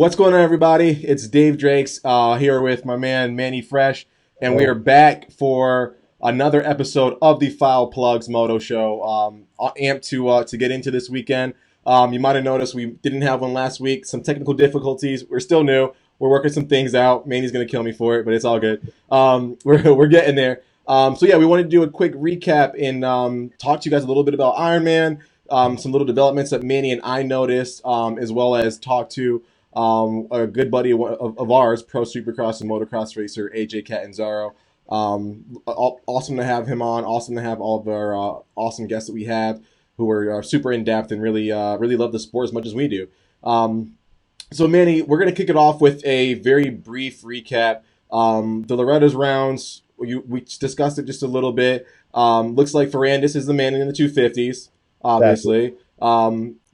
What's going on, everybody? It's Dave Drakes here with my man Manny Fresh, and we are back for another episode of the Foul Plugs Moto Show. Amped to get into this weekend. You might have noticed we didn't have one last week. Some technical difficulties. We're still new. We're working some things out. Manny's gonna kill me for it, but it's all good. We're getting there. So yeah, we wanted to do a quick recap and talk to you guys a little bit about Ironman, some little developments that Manny and I noticed, as well as talk to a good buddy of ours, pro Supercross and Motocross racer AJ Cadenzaro. Awesome to have him on. Awesome to have all of our awesome guests that we have who are super in depth and really love the sport as much as we do. So Manny, we're gonna kick it off with a very brief recap. The Loretta's rounds. We discussed it just a little bit. Looks like Ferrandis is the man in the 250s, obviously.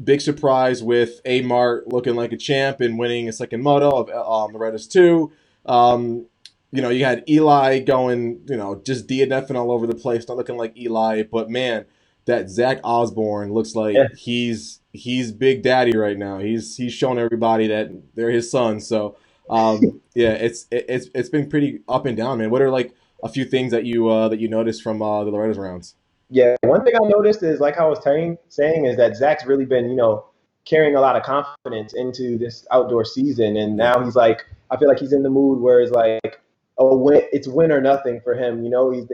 Big surprise with A-Mart looking like a champ and winning a second moto of Loretta's 2. You had Eli going, just DNFing all over the place, not looking like Eli. But, man, that Zach Osborne looks like he's Big Daddy right now. He's showing everybody that they're his son. So, it's been pretty up and down, man. What are, a few things that you noticed from the Loretta's rounds? Yeah, one thing I noticed is, like I was saying, is that Zach's really been, carrying a lot of confidence into this outdoor season. And now he's I feel like he's in the mood where it's it's win or nothing for him.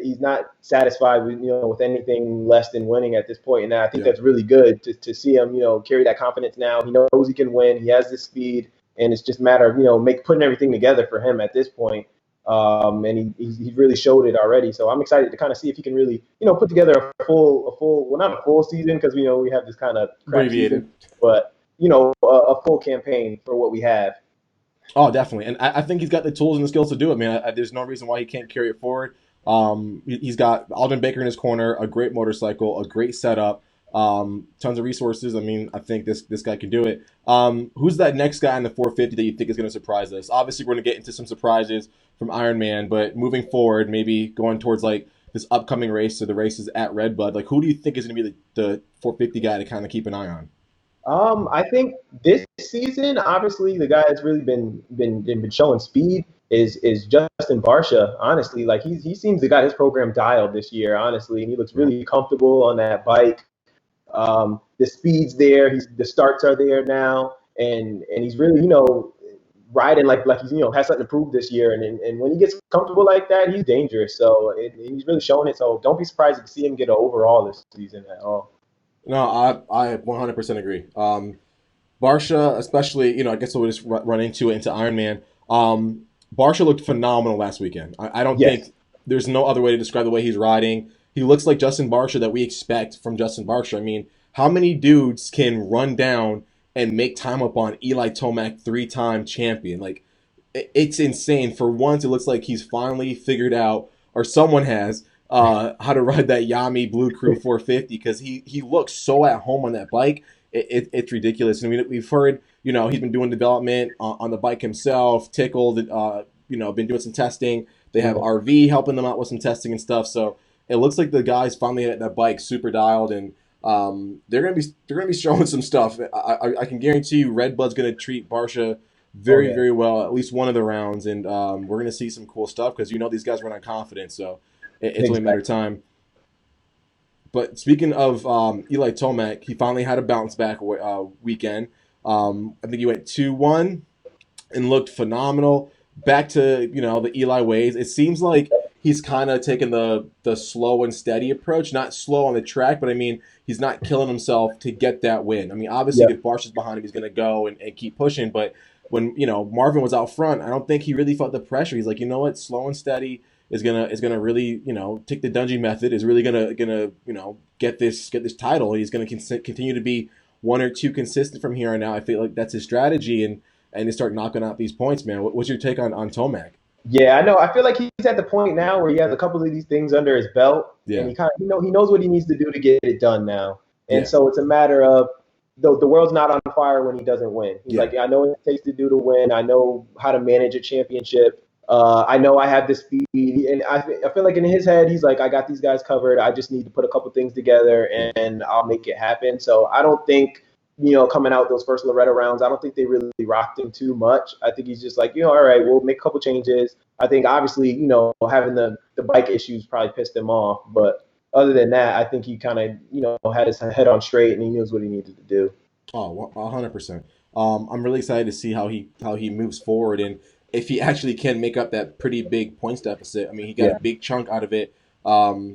He's not satisfied with, with anything less than winning at this point. And I think that's really good to see him, carry that confidence now. He knows he can win. He has the speed. And it's just a matter of, putting everything together for him at this point. And he really showed it already. So I'm excited to kind of see if he can really, put together a full, well, not a full season because, we have this kind of abbreviated, but, a full campaign for what we have. Oh, definitely. And I think he's got the tools and the skills to do it, man. There's no reason why he can't carry it forward. He's got Alden Baker in his corner, a great motorcycle, a great setup, tons of resources. I mean, I think this guy can do it. Who's that next guy in the 450 that you think is going to surprise us? Obviously, we're going to get into some surprises from Ironman, but moving forward, maybe going towards this upcoming race or the races at Redbud, who do you think is going to be the 450 guy to kind of keep an eye on? I think this season, obviously, the guy that's really been showing speed is Justin Barcia. Honestly, he seems to got his program dialed this year. Honestly, and he looks really comfortable on that bike. The speed's there. The starts are there now, and he's really riding like he's has something to prove this year. And when he gets comfortable like that, he's dangerous. So he's really showing it. So don't be surprised to see him get an overall this season at all. No, I 100% agree. Barcia, especially, I guess we'll just run into Ironman. Barcia looked phenomenal last weekend. I don't think there's no other way to describe the way he's riding. He looks like Justin Barcia that we expect from Justin Barcia. I mean, how many dudes can run down and make time up on Eli Tomek, 3-time champion? It's insane. For once, it looks like he's finally figured out, or someone has, how to ride that Yami Blue Crew 450 because he looks so at home on that bike. It's ridiculous. And we've heard, he's been doing development on the bike himself, tickled, been doing some testing. They have RV helping them out with some testing and stuff. So it looks like the guys finally at that bike super dialed, and they're gonna be showing some stuff. I can guarantee you, Redbud's gonna treat Barcia very well, at least one of the rounds, and we're gonna see some cool stuff because these guys run on confidence. So it's only a matter of time. But speaking of Eli Tomek, he finally had a bounce back weekend. I think he went 2-1 and looked phenomenal. Back to the Eli ways. It seems like he's kind of taken the slow and steady approach. Not slow on the track, but I mean he's not killing himself to get that win. I mean, obviously if Barcia's behind him, he's going to go and keep pushing. But when Marvin was out front, I don't think he really felt the pressure. He's like, you know what, slow and steady is gonna really take the Dungey method. Is really gonna get this title. He's gonna continue to be 1 or 2 consistent from here on out. I feel like that's his strategy, and they start knocking out these points, man. What's your take on Tomek? Yeah, I know. I feel like he's at the point now where he has a couple of these things under his belt, and he knows what he needs to do to get it done now. And so it's a matter of the world's not on fire when he doesn't win. He's like, I know what it takes to do to win. I know how to manage a championship. I know I have the speed, and I feel like in his head, he's like, I got these guys covered. I just need to put a couple things together, and I'll make it happen. So I don't think coming out those first Loretta rounds. I don't think they really rocked him too much. I think he's just like, all right, we'll make a couple changes. I think obviously, having the bike issues probably pissed him off. But other than that, I think he kind of, had his head on straight and he knows what he needed to do. Oh, 100%. I'm really excited to see how he moves forward and if he actually can make up that pretty big points deficit. I mean, he got a big chunk out of it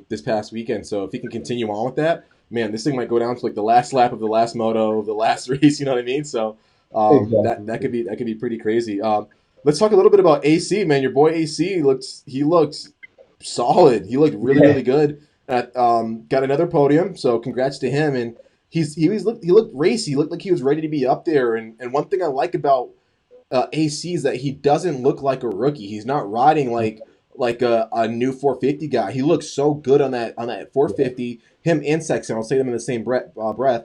this past weekend. So if he can continue on with that, man, this thing might go down to like the last lap of the last moto, the last race. You know what I mean? So Exactly. that could be pretty crazy. Let's talk a little bit about AC, man. Your boy AC looked solid. He looked really good. Got another podium, so congrats to him. And he looked racy. He looked like he was ready to be up there. And one thing I like about AC is that he doesn't look like a rookie. He's not riding like a new 450 guy. He looks so good on that 450. Him and Sexton, I'll say them in the same breath.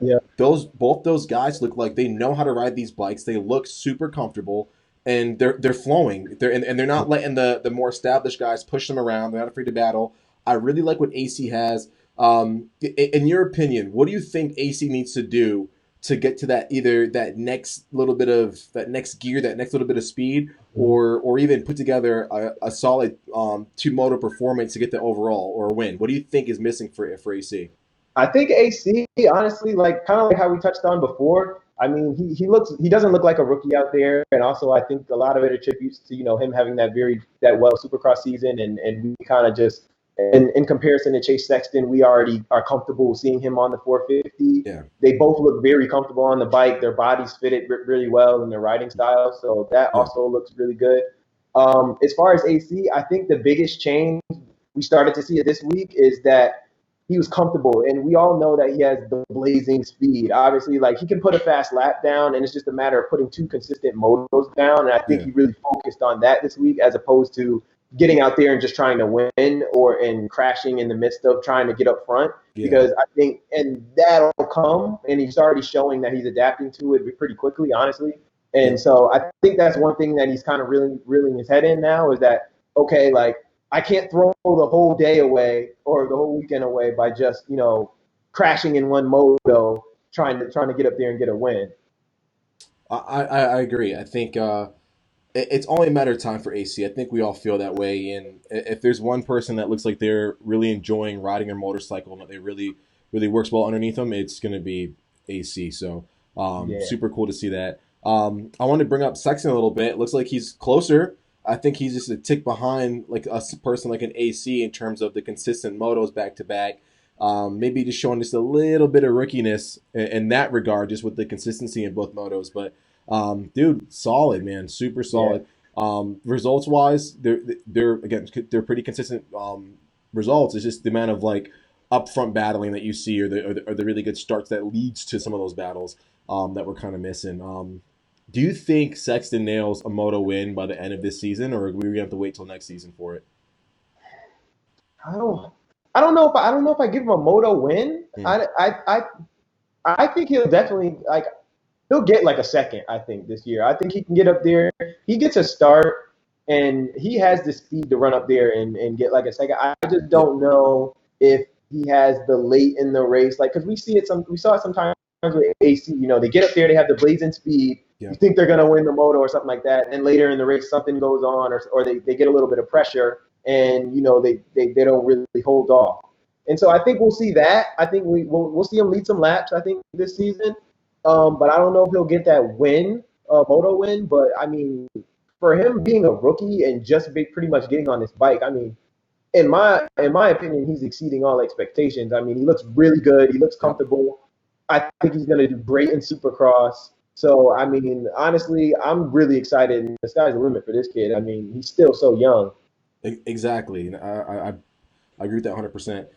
Yeah. Both those guys look like they know how to ride these bikes. They look super comfortable and they're flowing. They're not letting the more established guys push them around. They're not afraid to battle. I really like what AC has. In your opinion, what do you think AC needs to do to get to that next little bit of that next gear, that next little bit of speed, or even put together a solid two moto performance to get the overall or a win? What do you think is missing for AC? I think AC, honestly, like kind of like how we touched on before. I mean, he doesn't look like a rookie out there, and also I think a lot of it attributes to him having that well Supercross season, and we kind of just in comparison to Chase Sexton, we already are comfortable seeing him on the 450. Yeah. They both look very comfortable on the bike. Their bodies fitted really well in their riding style, so that also looks really good. As far as AC, I think the biggest change we started to see it this week is that he was comfortable, and we all know that he has the blazing speed. Obviously, like he can put a fast lap down, and it's just a matter of putting two consistent motos down. And I think he really focused on that this week, as opposed to getting out there and just trying to win and crashing in the midst of trying to get up front. Yeah. Because I think, and that'll come, and he's already showing that he's adapting to it pretty quickly, honestly. And so I think that's one thing that he's kind of really reeling his head in now is that, okay, like, I can't throw the whole day away or the whole weekend away by just, crashing in one moto, trying to get up there and get a win. I agree. I think it's only a matter of time for AC. I think we all feel that way. And if there's one person that looks like they're really enjoying riding their motorcycle and that they really works well underneath them, it's going to be AC. So super cool to see that. I want to bring up Sexton a little bit. It looks like he's closer. I think he's just a tick behind like a person like an AC in terms of the consistent motos back to back. Maybe just showing just a little bit of rookiness in that regard, just with the consistency in both motos. But dude, solid, man, super solid. Results wise, they're pretty consistent results. It's just the amount of like upfront battling that you see, or the really good starts that leads to some of those battles that we're kind of missing. Do you think Sexton nails a moto win by the end of this season, or are we gonna have to wait till next season for it? I don't know if I give him a moto win. I think he'll definitely he'll get like a second. I think this year. I think he can get up there. He gets a start, and he has the speed to run up there and get like a second. I just don't know if he has the late in the race, like because we saw it sometimes with AC. They get up there, they have the blazing speed. You think they're gonna win the moto or something like that, and later in the race something goes on, or they get a little bit of pressure, and they don't really hold off. And so I think we'll see that. I think we'll see him lead some laps, I think, this season. But I don't know if he'll get that moto win. But I mean, for him being a rookie and just pretty much getting on this bike, I mean, in my opinion, he's exceeding all expectations. I mean, he looks really good. He looks comfortable. I think he's gonna do great in Supercross. So I mean, honestly, I'm really excited. And the sky's the limit for this kid. I mean, he's still so young. Exactly. I agree with that 100%.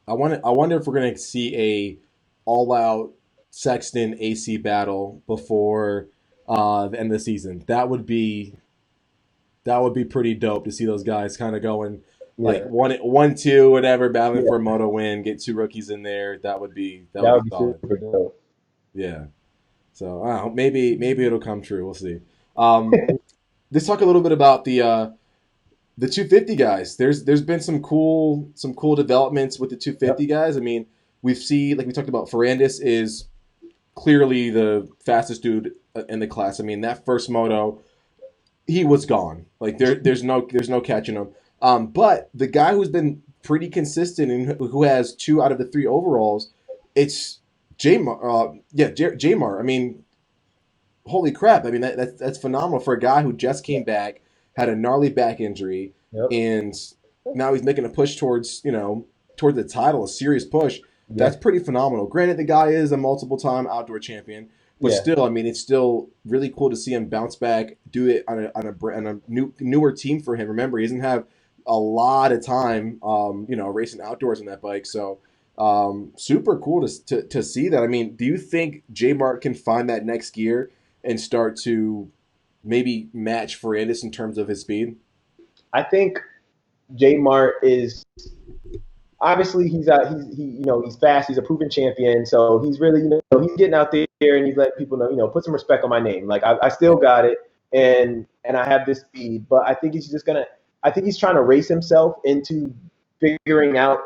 I wonder if we're going to see a all-out Sexton AC battle before the end of the season. That would be pretty dope to see those guys kind of going like 1-2, whatever, battling for a moto win. Get two rookies in there. That would be solid. Super dope. Yeah. So I don't know, maybe it'll come true. We'll see. Let's talk a little bit about the 250 guys. There's been some cool developments with the 250 guys. I mean, we've seen, like we talked about, Ferrandis is clearly the fastest dude in the class. I mean, that first moto, he was gone. Like there's no catching him. But the guy who's been pretty consistent and who has 2 out of the 3 overalls, it's Jamar. Jamar. I mean, holy crap! I mean that's phenomenal for a guy who just came back, had a gnarly back injury, and now he's making a push towards the title, a serious push. That's pretty phenomenal. Granted, the guy is a multiple-time outdoor champion, but still, I mean, it's still really cool to see him bounce back, do it on a newer team for him. Remember, he doesn't have a lot of time, racing outdoors on that bike. So, super cool to see that. I mean, do you think J Mart can find that next gear and start to maybe match Ferrandis in terms of his speed? I think J Mart is. Obviously, he's fast. He's a proven champion, so he's really, he's getting out there and he's letting people know, put some respect on my name. Like I still got it, and I have this speed, but I think he's trying to race himself into figuring out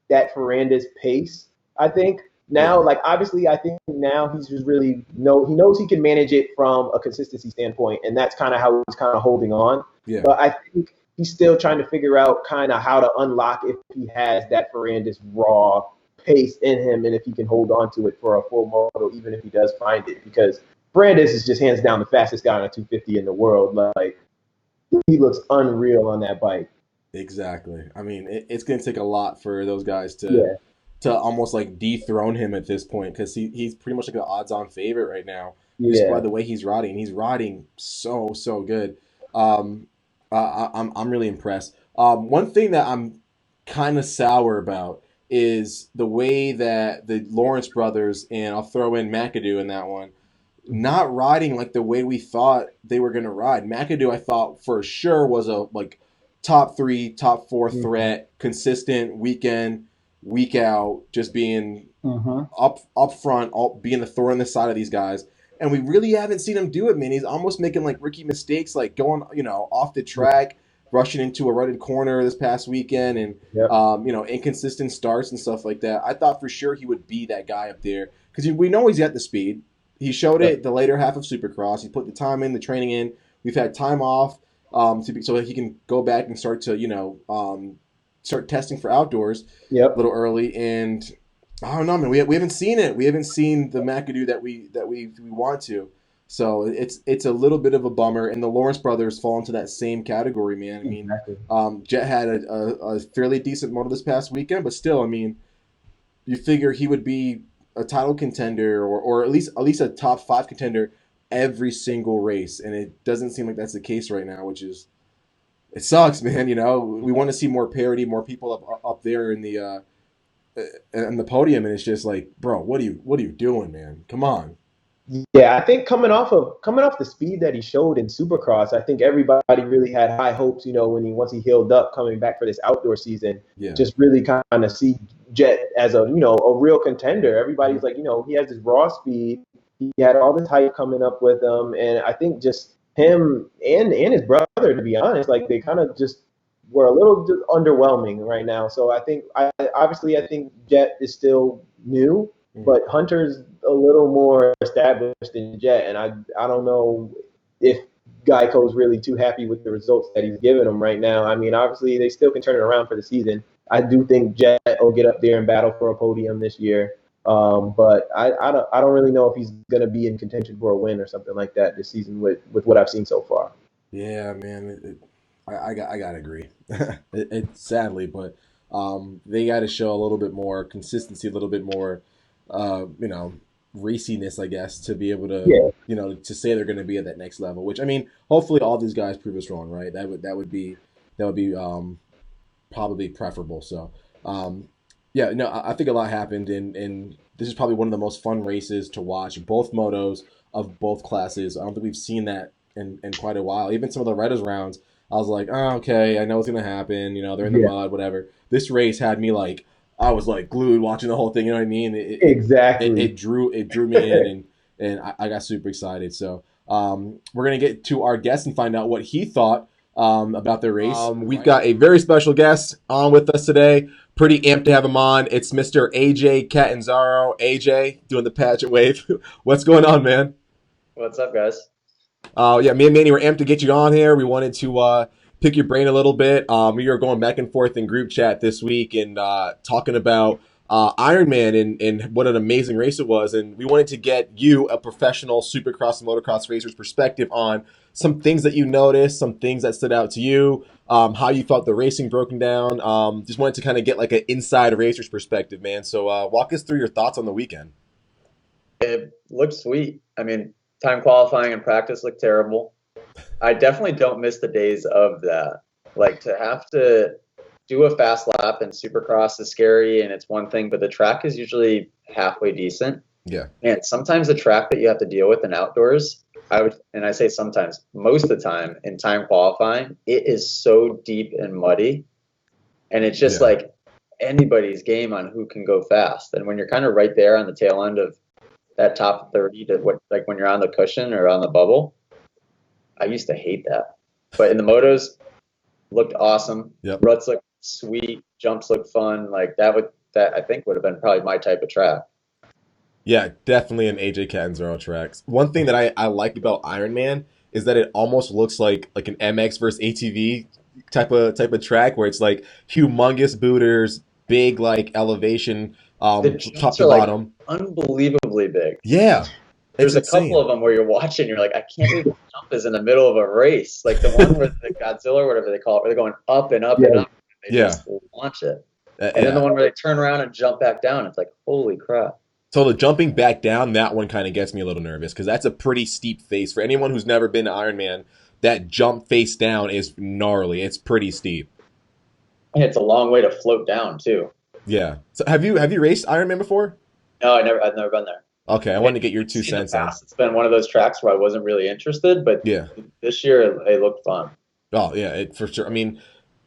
that Ferrandis pace. I think now, obviously, I think now he's just really he knows he can manage it from a consistency standpoint, and that's kind of how he's kind of holding on. Yeah. But I think he's still trying to figure out kind of how to unlock if he has that Ferrandis raw pace in him and if he can hold on to it for a full moto, even if he does find it. Because Ferrandis is just hands down the fastest guy on a 250 in the world. Like, he looks unreal on that bike. Exactly. I mean, it's going to take a lot for those guys to almost like dethrone him at this point, because he's pretty much like an odds-on favorite right now. Just by the way he's riding. He's riding so good. I'm really impressed. One thing that I'm kind of sour about is the way that the Lawrence brothers, and I'll throw in McAdoo in that one, not riding like the way we thought they were going to ride. McAdoo, I thought for sure was a top 3, top 4 threat, consistent week in, week out, just being up front, being the thorn in the side of these guys. And we really haven't seen him do it, man. He's almost making like rookie mistakes, like going, off the track, rushing into a rutted corner this past weekend, and inconsistent starts and stuff like that. I thought for sure he would be that guy up there, because we know he's got the speed. He showed it the later half of Supercross. He put the time in, the training in. We've had time off so that he can go back and start to start testing for outdoors a little early. And I don't know, man. We haven't seen it. We haven't seen the McAdoo that we want to. So it's a little bit of a bummer. And the Lawrence brothers fall into that same category, man. I mean, Jet had a fairly decent moto this past weekend, but still, I mean, you figure he would be a title contender or at least a top 5 contender every single race, and it doesn't seem like that's the case right now, which is, it sucks, man. We want to see more parity, more people up there in the podium, and it's just like, bro, what are you doing, man? Come on. Yeah, I think coming off the speed that he showed in Supercross, I think everybody really had high hopes, once he healed up coming back for this outdoor season. Just really kind of see Jet as a real contender. Everybody's like, he has this raw speed. He had all this hype coming up with him, and I think just him and his brother, to be honest, like they kind of just were a little just underwhelming right now. So I think Jet is still new, but Hunter's a little more established than Jet, and I don't know if Geico's really too happy with the results that he's giving them right now. I mean, obviously they still can turn it around for the season. I do think Jet will get up there and battle for a podium this year. But I don't really know if he's going to be in contention for a win or something like that this season with what I've seen so far. Yeah, man, I gotta agree. Sadly, but they got to show a little bit more consistency, a little bit more, raciness, I guess, to be able to, to say they're going to be at that next level. Which, I mean, hopefully all these guys prove us wrong, right? That would be probably preferable. So. Yeah, no, I think a lot happened, and this is probably one of the most fun races to watch. Both motos of both classes. I don't think we've seen that in quite a while. Even some of the Redders rounds, I was like, oh, okay, I know what's going to happen. They're in the mud, whatever. This race had me like, I was like glued watching the whole thing. You know what I mean? Exactly. It drew me in, and I got super excited. So we're going to get to our guest and find out what he thought about their race. We've got a very special guest on with us today. Pretty amped to have him on. It's Mr. AJ Cadenzaro. AJ, doing the pageant wave. What's going on, man? What's up, guys? Yeah, me and Manny were amped to get you on here. We wanted to pick your brain a little bit. We were going back and forth in group chat this week and talking about Ironman and what an amazing race it was. And we wanted to get you, a professional Supercross and Motocross racer's perspective on some things that you noticed, some things that stood out to you, how you thought the racing broken down. Just wanted to kind of get like an inside racer's perspective, man. So walk us through your thoughts on the weekend. It looked sweet. I mean, time qualifying and practice looked terrible. I definitely don't miss the days of that. Like, to have to do a fast lap in Supercross is scary, and it's one thing, but the track is usually halfway decent. Yeah. And sometimes the track that you have to deal with in outdoors, I say sometimes, most of the time in time qualifying, it is so deep and muddy, and it's just like anybody's game on who can go fast. And when you're kind of right there on the tail end of that top 30 to what, like when you're on the cushion or on the bubble, I used to hate that. But in the motos, looked awesome. Yep. Ruts looked sweet. Jumps looked fun. Like that I think would have been probably my type of track. Yeah, definitely an AJ Cadenzaro tracks. One thing that I like about Ironman is that it almost looks like an MX versus ATV type of track where it's like humongous booters, big like elevation, top to bottom, like unbelievably big. Yeah. There's a couple of them where you're watching, you're like, I can't believe the jump is in the middle of a race. Like the one where the Godzilla or whatever they call it, where they're going up and up and up. And they just launch it. And then the one where they turn around and jump back down, it's like, holy crap. So the jumping back down, that one kind of gets me a little nervous because that's a pretty steep face. For anyone who's never been to Ironman, that jump face down is gnarly. It's pretty steep. And it's a long way to float down too. Yeah. So have you raced Ironman before? No, I've never been there. Okay, I wanted to get your 2 cents on. It's been one of those tracks where I wasn't really interested, but this year it looked fun. Oh yeah, for sure. I mean,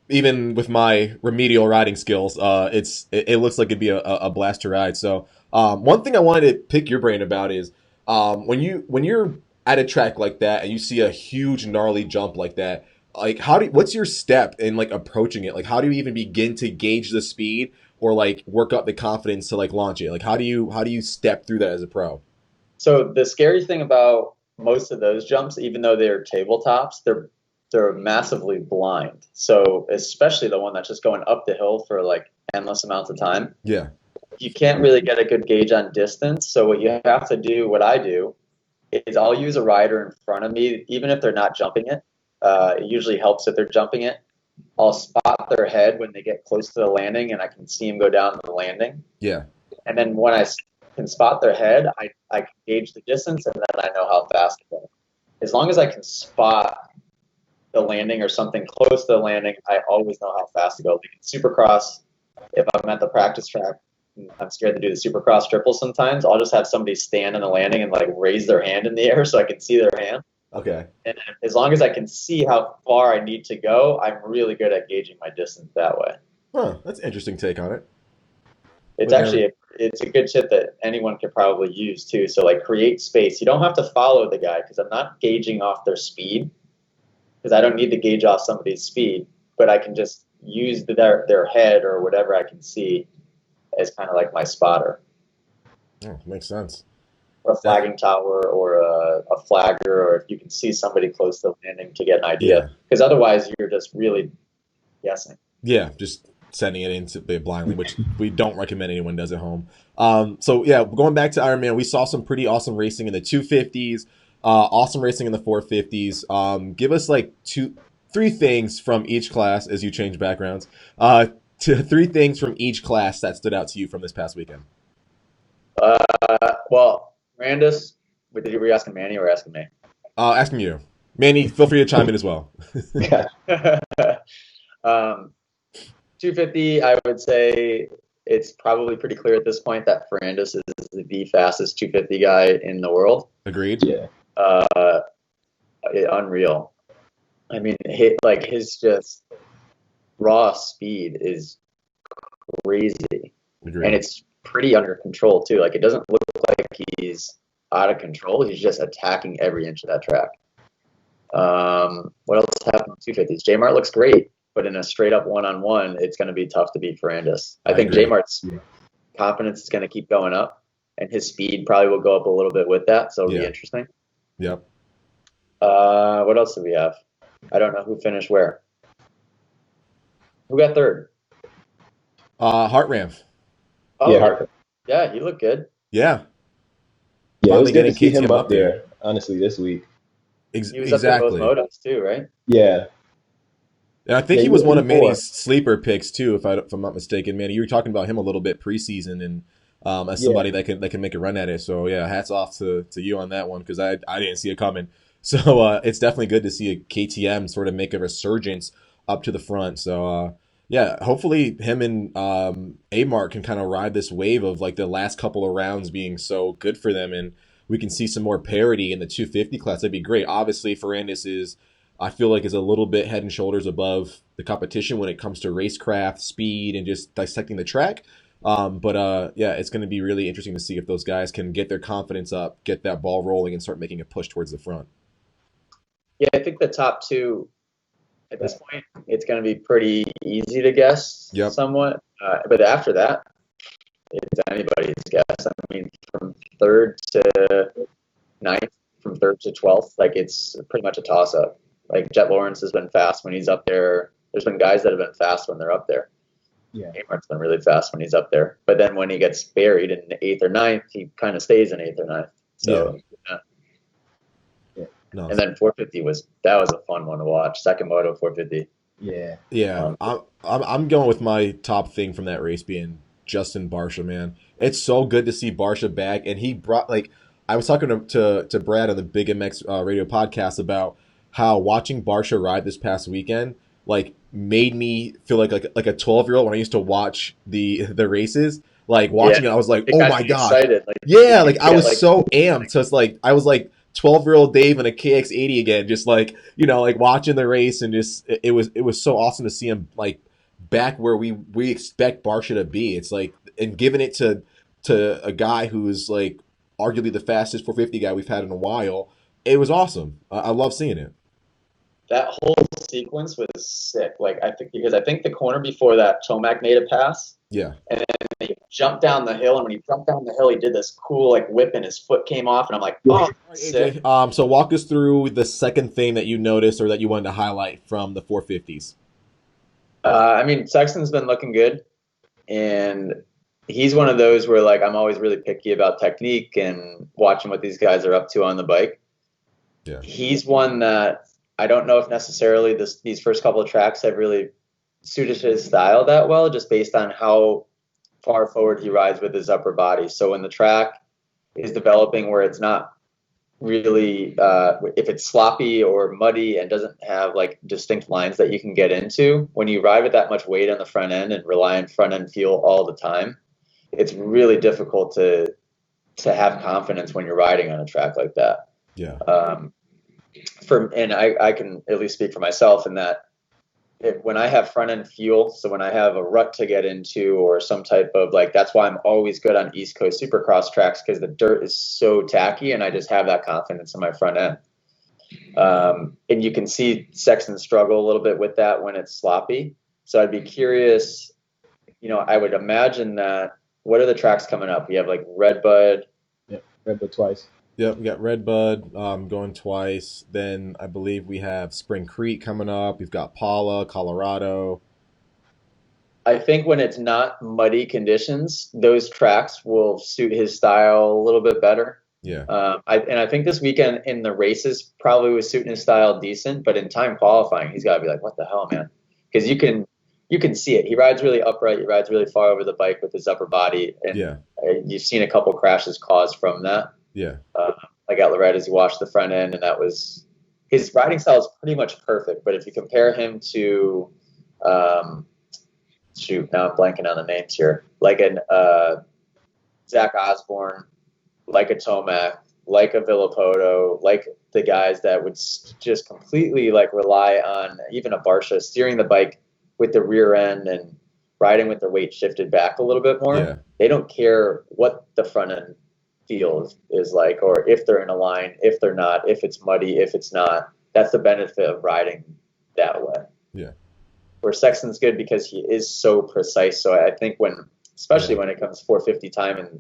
even with my remedial riding skills, it looks like it'd be a blast to ride. So one thing I wanted to pick your brain about is when you're at a track like that and you see a huge gnarly jump like that, like what's your step in like approaching it? Like how do you even begin to gauge the speed or like work up the confidence to like launch it? Like how do you step through that as a pro? So the scary thing about most of those jumps, even though they're tabletops, they're massively blind. So especially the one that's just going up the hill for like endless amounts of time. Yeah. You can't really get a good gauge on distance. So what you have to do, what I do, is I'll use a rider in front of me, even if they're not jumping it. It usually helps if they're jumping it. I'll spot their head when they get close to the landing, and I can see them go down the landing. Yeah. And then when I can spot their head, I can gauge the distance, and then I know how fast to go. As long as I can spot the landing or something close to the landing, I always know how fast to go. Like in Supercross, if I'm at the practice track, I'm scared to do the Supercross triple sometimes, I'll just have somebody stand on the landing and like raise their hand in the air so I can see their hand. Okay. And as long as I can see how far I need to go, I'm really good at gauging my distance that way. Huh, that's an interesting take on it. It's it's a good tip that anyone could probably use too. So like create space. You don't have to follow the guy because I'm not gauging off their speed because I don't need to gauge off somebody's speed, but I can just use their head or whatever I can see as kind of like my spotter. Oh, makes sense. Or a flagging tower or a flagger, or if you can see somebody close to the landing to get an idea. Because otherwise you're just really guessing. Yeah, just sending it into blindly, which we don't recommend anyone does at home. So yeah, going back to Ironman, we saw some pretty awesome racing in the 250s, awesome racing in the 450s. Give us like 3 things from each class as you change backgrounds. To 3 things from each class that stood out to you from this past weekend. Well, Randus, were you asking Manny or asking me? Asking you. Manny, feel free to chime in as well. 250, I would say it's probably pretty clear at this point that Ferrandis is the fastest 250 guy in the world. Agreed. Yeah. Unreal. I mean, his just raw speed is crazy. Agreed. And it's pretty under control too. Like it doesn't look like he's out of control. He's just attacking every inch of that track. What else happened in 250s? J Mart looks great, but in a straight up one-on-one, it's going to be tough to beat Ferrandis. I think J Mart's confidence is going to keep going up, and his speed probably will go up a little bit with that, so it'll be interesting. Yep. What else do we have? I don't know who finished where. Who got third? Hartranft. Oh, yeah, Hartranft. Yeah, he looked good. Yeah. Yeah, it was good to see KTM him up there, honestly, this week. He was exactly. Up in both motos too, right? Yeah. And I think he was one of Manny's sleeper picks too, if I'm not mistaken. Manny, you were talking about him a little bit preseason, and as somebody that can make a run at it. So yeah, hats off to you on that one, because I didn't see it coming. So it's definitely good to see a KTM sort of make a resurgence up to the front. So yeah, hopefully him and A-Mark can kind of ride this wave of like the last couple of rounds being so good for them, and we can see some more parity in the 250 class. That'd be great. Obviously, Ferrandis I feel like is a little bit head and shoulders above the competition when it comes to racecraft, speed, and just dissecting the track. But yeah, it's going to be really interesting to see if those guys can get their confidence up, get that ball rolling, and start making a push towards the front. Yeah, I think the top two at this point, it's going to be pretty easy to guess somewhat. But after that, it's anybody's guess. I mean, from third to ninth, from third to 12th, like it's pretty much a toss-up. Like Jet Lawrence has been fast when he's up there. There's been guys that have been fast when they're up there. Yeah. A-Mark's been really fast when he's up there. But then when he gets buried in 8th or 9th, he kind of stays in 8th or 9th. So, No. And then 450 was a fun one to watch. Second moto 450. Yeah. Yeah. I'm going with my top thing from that race being Justin Barcia, man. It's so good to see Barcia back, and he brought, like, I was talking to Brad on the Big MX radio podcast about how watching Barcia ride this past weekend like made me feel like a 12-year-old when I used to watch the races. Like watching it, I was like, oh my god, excited. Like, yeah, like I was so amped. So it's like I was like 12-year-old Dave in a KX80 again, just like, you know, like watching the race, and just it was so awesome to see him like back where we expect Barcia to be. It's like, and giving it to a guy who's like arguably the fastest 450 guy we've had in a while. It was awesome. I love seeing it. That whole sequence was sick. Like I think the corner before that, Tomek made a pass. Yeah. And then he jumped down the hill, and when he jumped down the hill, he did this cool like whip, and his foot came off, and I'm like, oh, sick. AJ, so walk us through the second thing that you noticed or that you wanted to highlight from the 450s. I mean, Sexton's been looking good, and he's one of those where like I'm always really picky about technique and watching what these guys are up to on the bike. Yeah. He's one that I don't know if necessarily these first couple of tracks have really suited his style that well, just based on how far forward he rides with his upper body. So when the track is developing where it's not really, if it's sloppy or muddy and doesn't have like distinct lines that you can get into, when you ride with that much weight on the front end and rely on front end feel all the time, it's really difficult to have confidence when you're riding on a track like that. Yeah. And I can at least speak for myself in that when I have front end feel, so when I have a rut to get into or some type of like, that's why I'm always good on East Coast Supercross tracks, because the dirt is so tacky and I just have that confidence in my front end. And you can see Sexton struggle a little bit with that when it's sloppy. So I'd be curious, you know, I would imagine that, what are the tracks coming up? We have like Redbud. Yeah, Redbud twice. Yep, we got Redbud going twice. Then I believe we have Spring Creek coming up. We've got Paula, Colorado. I think when it's not muddy conditions, those tracks will suit his style a little bit better. Yeah. I think this weekend in the races probably was suiting his style decent, but in time qualifying, he's got to be like, what the hell, man? Because you can see it. He rides really upright. He rides really far over the bike with his upper body. And yeah. You've seen a couple crashes caused from that. Yeah. Like at Loretta's, he washed the front end, and that was his riding style is pretty much perfect. But if you compare him to, shoot, now I'm blanking on the names here, like an Zach Osborne, like a Tomek, like a Villapoto, like the guys that would just completely like rely on even a Barcia steering the bike with the rear end and riding with the weight shifted back a little bit more. Yeah. They don't care what the front end feel is like, or if they're in a line, if they're not, if it's muddy, if it's not. that's the benefit of riding that way. Yeah. Where Sexton's good because he is so precise. So I think especially when it comes to 450 time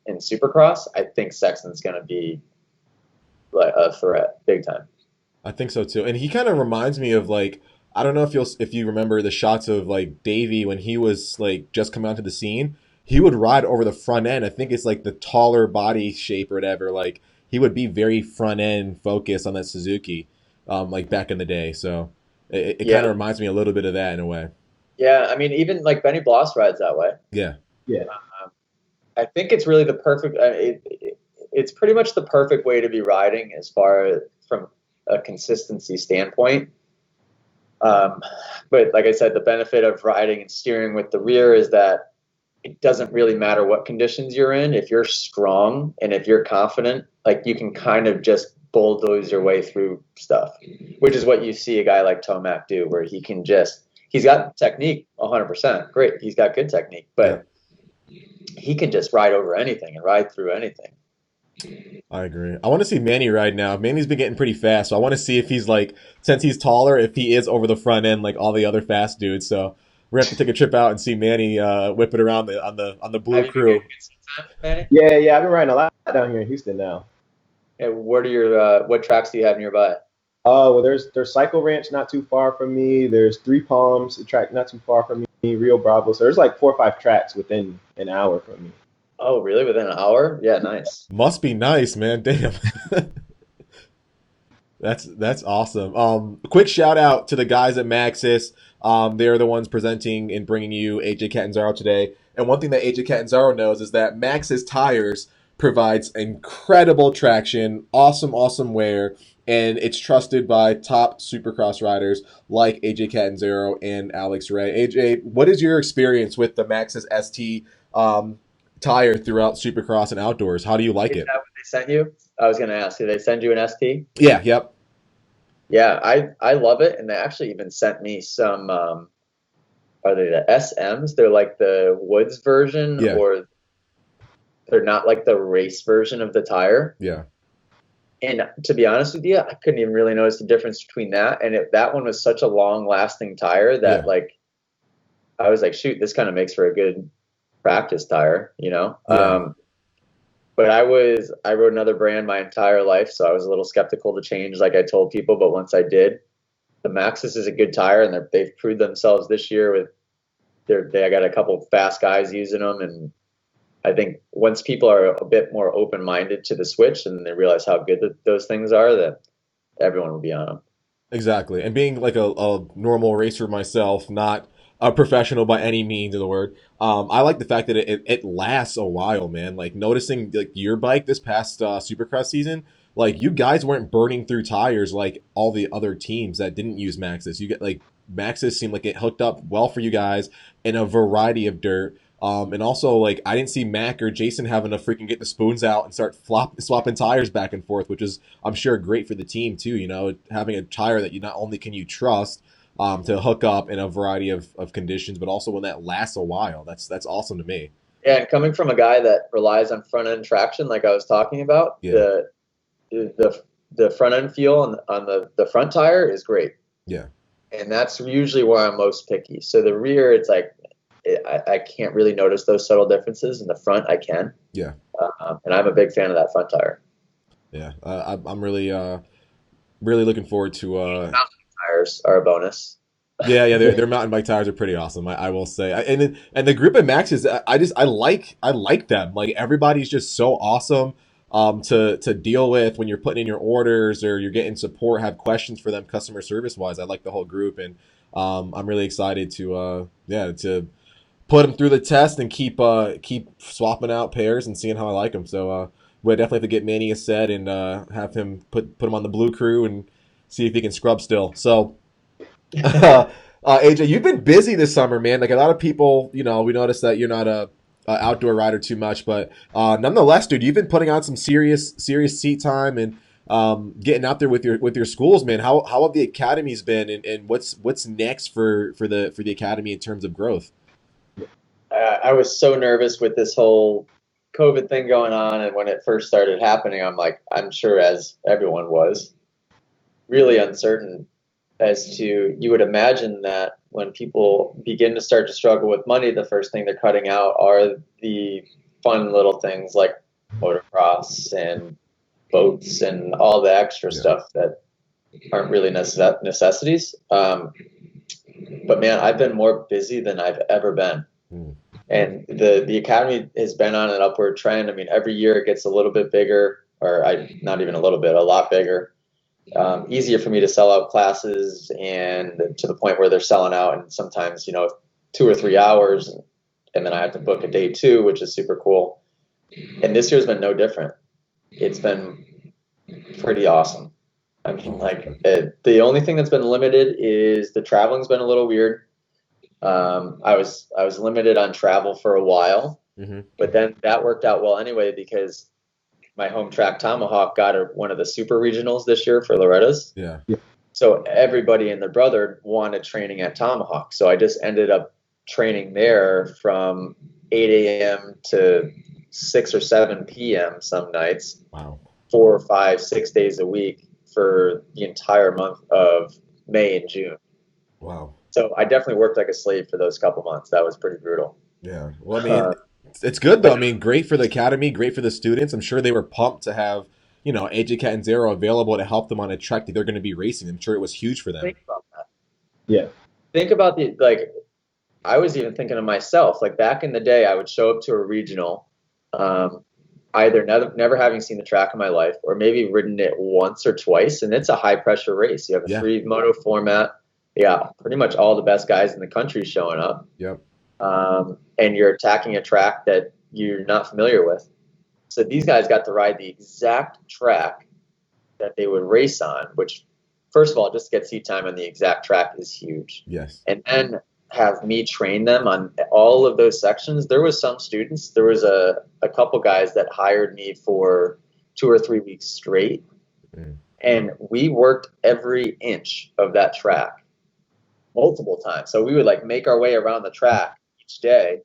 in Supercross, I think Sexton's going to be like a threat big time. I think so too. And he kind of reminds me of like, I don't know if you remember the shots of like Davey when he was like just coming onto the scene. He would ride over the front end. I think it's like the taller body shape or whatever. Like he would be very front end focused on that Suzuki, like back in the day. So it kind of reminds me a little bit of that in a way. Yeah, I mean, even like Benny Bloss rides that way. Yeah. Yeah. I think it's really the perfect. It's pretty much the perfect way to be riding as far from a consistency standpoint. But like I said, the benefit of riding and steering with the rear is that it doesn't really matter what conditions you're in. If you're strong and if you're confident, like you can kind of just bulldoze your way through stuff, which is what you see a guy like Tomek do, where he's got technique 100%. Great. He's got good technique, but he can just ride over anything and ride through anything. I agree. I want to see Manny ride now. Manny's been getting pretty fast, so I want to see if he's like, since he's taller, if he is over the front end like all the other fast dudes. So we're gonna have to take a trip out and see Manny whip it around on the Blue Crew. Manny? Yeah, I've been riding a lot down here in Houston now. And what tracks do you have nearby? Well, there's Cycle Ranch not too far from me. There's Three Palms, a track not too far from me. Rio Bravo. So there's like 4 or 5 tracks within an hour from me. Oh, really? Within an hour? Yeah, nice. Must be nice, man. Damn. That's awesome. Quick shout out to the guys at Maxxis. They're the ones presenting and bringing you AJ Cadenzaro today. And one thing that AJ Cadenzaro knows is that Maxxis tires provides incredible traction, awesome wear, and it's trusted by top Supercross riders like AJ Cadenzaro and Alex Ray. AJ, what is your experience with the Maxxis ST tire throughout Supercross and outdoors? How do you like it? Is that what they sent you? I was going to ask, did they send you an ST? Yeah, yep. Yeah, I love it, and they actually even sent me some. Are they the SMs? They're like the Woods version, or they're not like the race version of the tire. Yeah. And to be honest with you, I couldn't even really notice the difference between that and that one was such a long-lasting tire that like I was like, shoot, this kind of makes for a good practice tire, you know. Yeah. But I rode another brand my entire life, so I was a little skeptical to change, like I told people. But once I did, the Maxxis is a good tire, and they've proved themselves this year with I got a couple fast guys using them, and I think once people are a bit more open-minded to the switch and they realize how good those things are, that everyone will be on them. Exactly, and being like a normal racer myself, not a professional by any means of the word. I like the fact that it lasts a while, man. Like noticing like your bike this past Supercross season, like you guys weren't burning through tires like all the other teams that didn't use Maxxis. You get like Maxxis seemed like it hooked up well for you guys in a variety of dirt. And also like I didn't see Mac or Jason having to freaking get the spoons out and start swapping tires back and forth, which is I'm sure great for the team too. You know, having a tire that you not only can you trust to hook up in a variety of conditions, but also when that lasts a while. That's awesome to me. Yeah, and coming from a guy that relies on front end traction, like I was talking about, the front end feel on the front tire is great. Yeah, and that's usually where I'm most picky. So the rear, it's like I can't really notice those subtle differences. In the front, I can. Yeah, and I'm a big fan of that front tire. Yeah, I'm really looking forward to. Tires are a bonus. Yeah, their mountain bike tires are pretty awesome. I will say, and the group at Maxxis, I like them. Like everybody's just so awesome to deal with when you're putting in your orders or you're getting support, have questions for them customer service wise. I like the whole group, and I'm really excited to put them through the test and keep swapping out pairs and seeing how I like them. So we'll definitely have to get Manny a set and have him put him on the Blue Crew and see if he can scrub still. So, AJ, you've been busy this summer, man. Like a lot of people, you know, we noticed that you're not a outdoor rider too much, but nonetheless, dude, you've been putting on some serious seat time and getting out there with your schools, man. How have the academies been, and what's next for the academy in terms of growth? I was so nervous with this whole COVID thing going on, and when it first started happening, I'm sure as everyone was. really uncertain as to, you would imagine that when people begin to start to struggle with money, the first thing they're cutting out are the fun little things like motocross and boats and all the extra stuff that aren't really necessities. But man, I've been more busy than I've ever been. And the academy has been on an upward trend. I mean, every year it gets a little bit bigger, not even a little bit, a lot bigger. Easier for me to sell out classes, and to the point where they're selling out, and sometimes, 2 or 3 hours, and then I have to book a day 2, which is super cool. And this year's been no different. It's been pretty awesome. I mean, the only thing that's been limited is the traveling's been a little weird. I was limited on travel for a while, but then that worked out well anyway, because my home track Tomahawk got one of the super regionals this year for Loretta's. Yeah. So everybody and their brother wanted training at Tomahawk. So I just ended up training there from 8 a.m. to 6 or 7 p.m. some nights. Wow. 4, 5, 6 days a week for the entire month of May and June. Wow. So I definitely worked like a slave for those couple months. That was pretty brutal. Yeah. Well, I mean, it's good though. I mean, great for the academy, great for the students. I'm sure they were pumped to have, AJ Cadenzaro available to help them on a track that they're going to be racing. I'm sure it was huge for them. Think about that. Yeah. Think about I was even thinking of myself, back in the day, I would show up to a regional, either never having seen the track in my life, or maybe ridden it once or twice. And it's a high pressure race. You have a 3 moto format. Yeah. Pretty much all the best guys in the country showing up. Yep. And you're attacking a track that you're not familiar with. So these guys got to ride the exact track that they would race on, which, first of all, just to get seat time on the exact track is huge. Yes. And then have me train them on all of those sections. There was some students, there was a couple guys that hired me for 2 or 3 weeks straight. And we worked every inch of that track multiple times. So we would make our way around the track each day.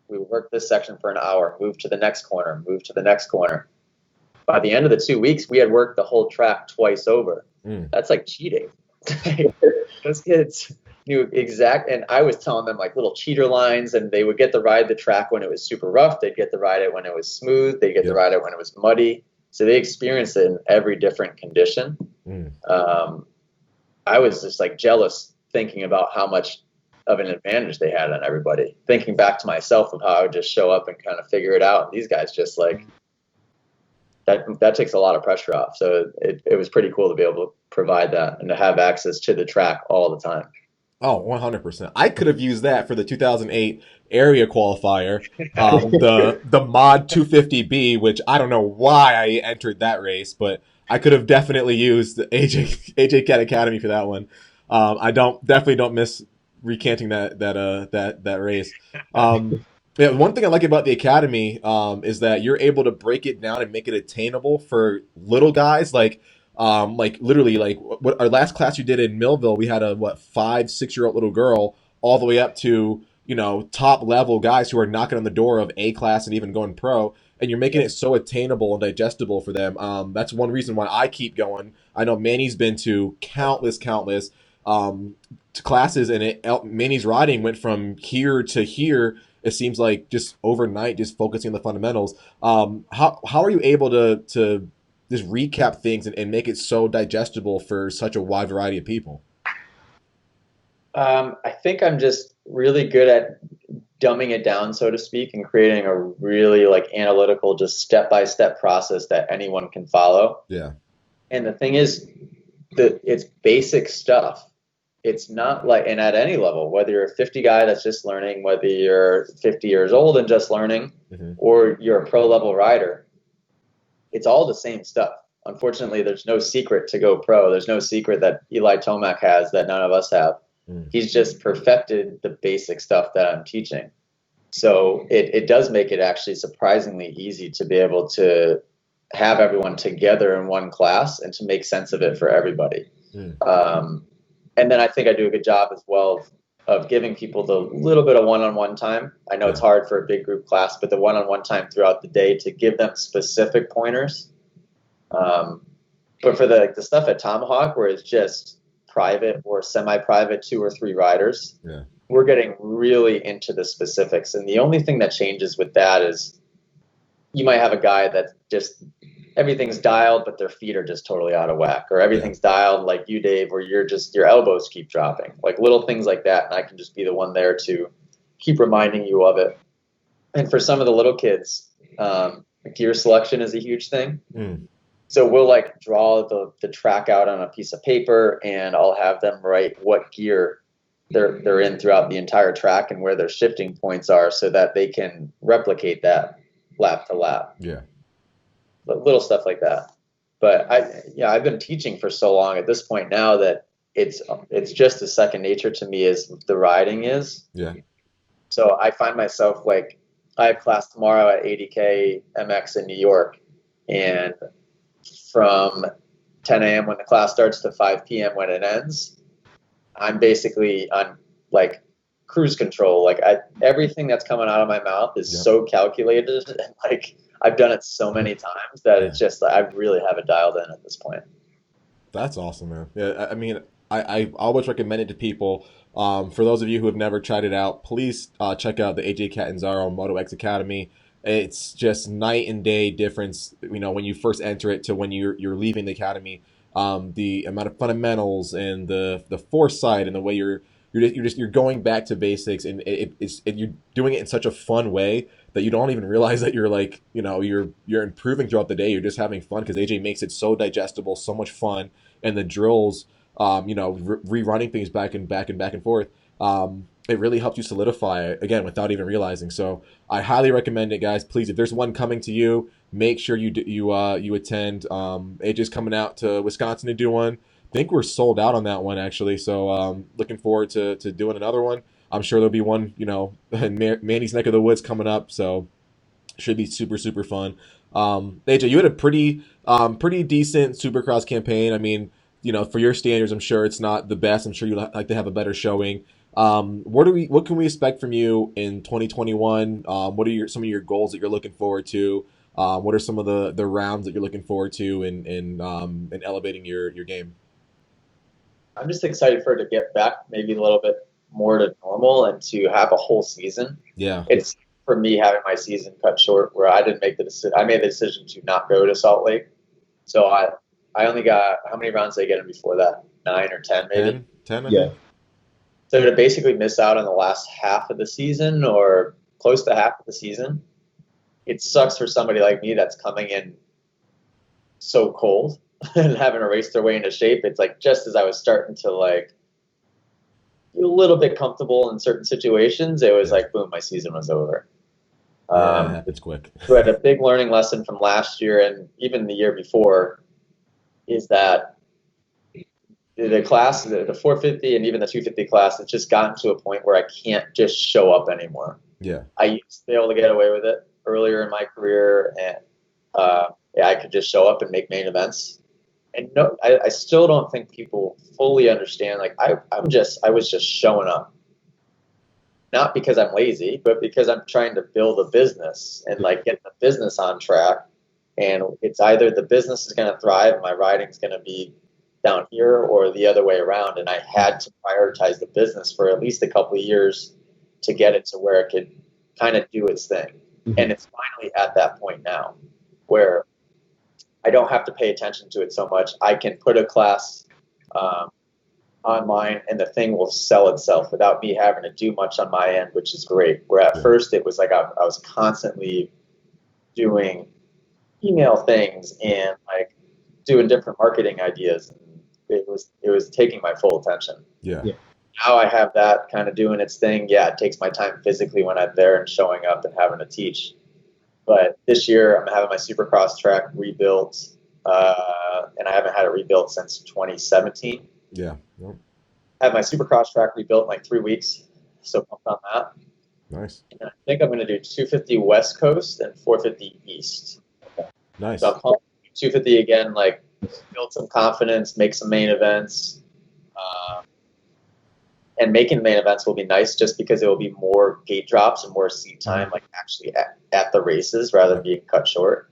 We would work this section for an hour, move to the next corner, move to the next corner. By the end of the 2 weeks, we had worked the whole track twice over. That's like cheating. Those kids knew exact, and I was telling them little cheater lines, and they would get to ride the track when it was super rough. They'd get to ride it when it was smooth. They'd get to ride it when it was muddy. So they experienced it in every different condition. I was just jealous thinking about how much of an advantage they had on everybody. Thinking back to myself of how I would just show up and kind of figure it out. And these guys just that takes a lot of pressure off. So it was pretty cool to be able to provide that and to have access to the track all the time. Oh, 100%. I could have used that for the 2008 area qualifier, the Mod 250B, which I don't know why I entered that race, but I could have definitely used the AJ Cat Academy for that one. I definitely don't miss recanting that race. Yeah, one thing I like about the academy is that you're able to break it down and make it attainable for little guys. Literally, what our last class you did in Millville, we had a 5-6-year-old little girl all the way up to top level guys who are knocking on the door of A class and even going pro. And you're making it so attainable and digestible for them. That's one reason why I keep going. I know Manny's been to countless classes, and Manny's riding went from here to here. It seems like just overnight, just focusing on the fundamentals. How are you able to just recap things and make it so digestible for such a wide variety of people? I think I'm just really good at dumbing it down, so to speak, and creating a really analytical, just step-by-step process that anyone can follow. Yeah. And the thing is that it's basic stuff. It's not and at any level, whether you're a 50 guy that's just learning, whether you're 50 years old and just learning, or you're a pro level rider, it's all the same stuff. Unfortunately, there's no secret to go pro. There's no secret that Eli Tomek has that none of us have. He's just perfected the basic stuff that I'm teaching. So it does make it actually surprisingly easy to be able to have everyone together in one class and to make sense of it for everybody. And then I think I do a good job as well of giving people the little bit of one-on-one time. I know it's hard for a big group class, but the one-on-one time throughout the day to give them specific pointers But for the stuff at Tomahawk where it's just private or semi-private 2 or 3 riders, we're getting really into the specifics. And the only thing that changes with that is you might have a guy that just everything's dialed, but their feet are just totally out of whack, or everything's dialed like you, Dave, where you're just, your elbows keep dropping, like little things like that. And I can just be the one there to keep reminding you of it. And for some of the little kids, gear selection is a huge thing. So we'll like draw the track out on a piece of paper, and I'll have them write what gear they're in throughout the entire track and where their shifting points are, so that they can replicate that lap to lap. But little stuff like that. But I've been teaching for so long at this point now that it's just as second nature to me as the riding is. So I find myself like, I have class tomorrow at 80K MX in New York, and from 10 a.m. when the class starts to 5 p.m. when it ends, I'm basically on like cruise control. Like everything that's coming out of my mouth is so calculated, and like I've done it so many times that it's just like, I really have it dialed in at this point. That's awesome, man. Yeah, I mean, I always recommend it to people. For those of you who have never tried it out, please check out the AJ Cadenzaro Moto X Academy. It's just night and day difference, you know, when you first enter it to when you're leaving the academy. The amount of fundamentals and the foresight and the way you're going back to basics, and you're doing it in such a fun way that you don't even realize that you're like, you know, you're improving throughout the day. You're just having fun because AJ makes it so digestible, so much fun, and the drills, you know, rerunning things back and forth. It really helps you solidify it again without even realizing. So I highly recommend it, guys. Please, if there's one coming to you, make sure you attend. AJ's coming out to Wisconsin to do one. I think we're sold out on that one actually. So looking forward to doing another one. I'm sure there'll be one, you know, in Manny's neck of the woods coming up. So should be super, super fun. AJ, you had a pretty decent Supercross campaign. I mean, you know, for your standards, I'm sure it's not the best. I'm sure you'd like to have a better showing. What can we expect from you in 2021? What are some of your goals that you're looking forward to? What are some of the rounds that you're looking forward to in elevating your game? I'm just excited for it to get back maybe a little bit more to normal and to have a whole season. It's for me having my season cut short where I didn't make the decision. I made the decision to not go to Salt Lake. So I only got, how many rounds did I get in before that? 9 or 10 maybe? 10 I think. So to basically miss out on the last half of the season or close to half of the season, it sucks for somebody like me that's coming in so cold and having to race their way into shape. It's like just as I was starting to like be a little bit comfortable in certain situations, it was like, boom, my season was over. It happens quick. So I had a big learning lesson from last year and even the year before is that the class, the 450 and even the 250 class, it's just gotten to a point where I can't just show up anymore. I used to be able to get away with it earlier in my career, and I could just show up and make main events. And no, I still don't think people fully understand. Like I was just showing up, not because I'm lazy, but because I'm trying to build a business and like get the business on track. And it's either the business is going to thrive, my riding's going to be down here, or the other way around. And I had to prioritize the business for at least a couple of years to get it to where it could kind of do its thing. And it's finally at that point now where I don't have to pay attention to it so much. I can put a class online and the thing will sell itself without me having to do much on my end, which is great. Where at first it was like I was constantly doing email things and like doing different marketing ideas. And it was taking my full attention. Now I have that kind of doing its thing. It takes my time physically when I'm there and showing up and having to teach. But this year I'm having my Supercross track rebuilt, and I haven't had it rebuilt since 2017. I have my Supercross track rebuilt in like 3 weeks, so pumped on that. Nice. And I think I'm going to do 250 West Coast and 450 East. Nice. So I'm pumped 250 again, like build some confidence, make some main events. And making main events will be nice just because it will be more gate drops and more seat time, like actually at the races rather than being cut short.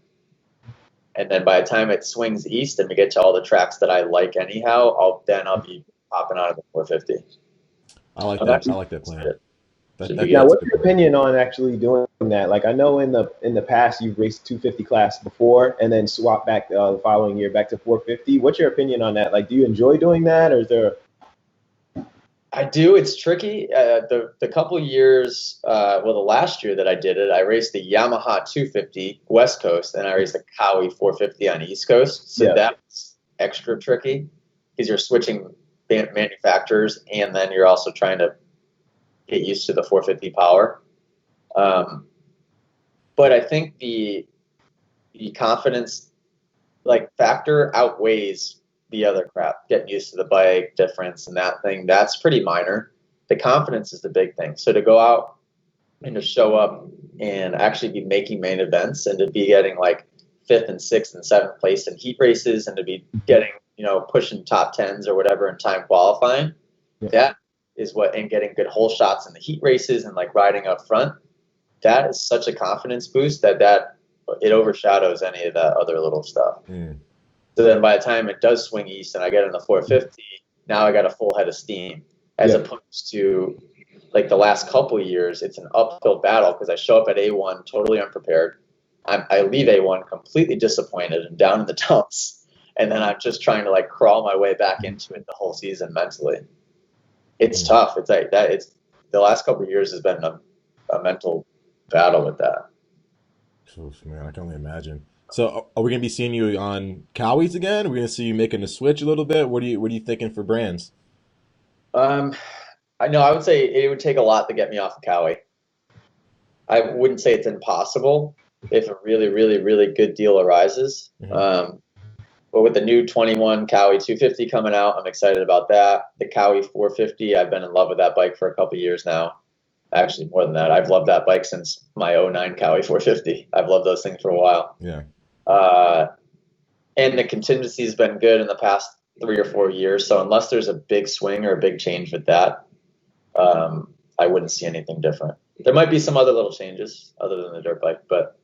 And then by the time it swings east and we get to all the tracks that I like anyhow, I'll be popping out of the 450. I like that. I like that plan. Now, what's your opinion on actually doing that? Like, I know in the past you've raced 250 class before and then swapped back the following year back to 450. What's your opinion on that? Like, do you enjoy doing that, or is there? I do. It's tricky. The couple years, the last year that I did it, I raced the Yamaha 250 West Coast, and I raced the Cowie 450 on East Coast. So that's extra tricky because you're switching manufacturers, and then you're also trying to get used to the 450 power. But I think the confidence factor outweighs the other crap, getting used to the bike difference and that thing. That's pretty minor. The confidence is the big thing. So to go out and to show up and actually be making main events and to be getting like 5th and 6th and 7th place in heat races and to be getting, pushing top 10s or whatever in time qualifying, that is and getting good hole shots in the heat races and like riding up front, that is such a confidence boost that it overshadows any of that other little stuff. So then by the time it does swing east and I get in the 450, now I got a full head of steam, as opposed to like the last couple of years, it's an uphill battle because I show up at A1 totally unprepared. I leave A1 completely disappointed and down in the dumps. And then I'm just trying to like crawl my way back into it the whole season mentally. It's tough. It's like that. It's the last couple of years has been a mental battle with that. Oof, man, I can only imagine. So are we going to be seeing you on Cowies again? Are we going to see you making the switch a little bit? What are you thinking for brands? I know I would say it would take a lot to get me off of Cowie. I wouldn't say it's impossible if a really, really, really good deal arises. But with the new 21 Cowie 250 coming out, I'm excited about that. The Cowie 450, I've been in love with that bike for a couple of years now. Actually, more than that. I've loved that bike since my 09 Cowie 450. I've loved those things for a while. Yeah. And the contingency has been good in the past 3 or 4 years. So unless there's a big swing or a big change with that, I wouldn't see anything different. There might be some other little changes other than the dirt bike, but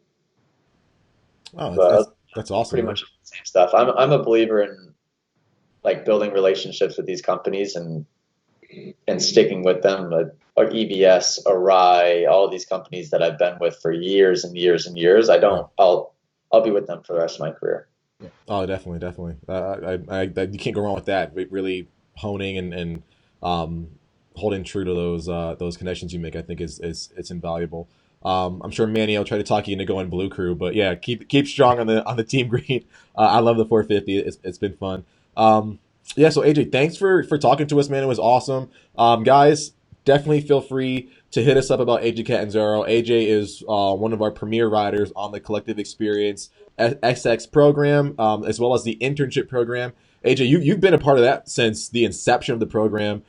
that's awesome. Pretty much the same stuff. I'm a believer in like building relationships with these companies and sticking with them. Like EBS, Arai, all of these companies that I've been with for years and years and years. I'll be with them for the rest of my career. Oh, definitely. You can't go wrong with that. Really honing and holding true to those connections you make, I think it's invaluable. I'm sure Manny will try to talk you into going Blue Crew, but yeah, keep strong on the team green. I love the 450. It's been fun. Yeah, so AJ, thanks for talking to us, man. It was awesome. Guys, definitely feel free to hit us up about AJ Cadenzaro. AJ is one of our premier riders on the Collective Experience XX program, as well as the internship program. AJ, you've been a part of that since the inception of the program.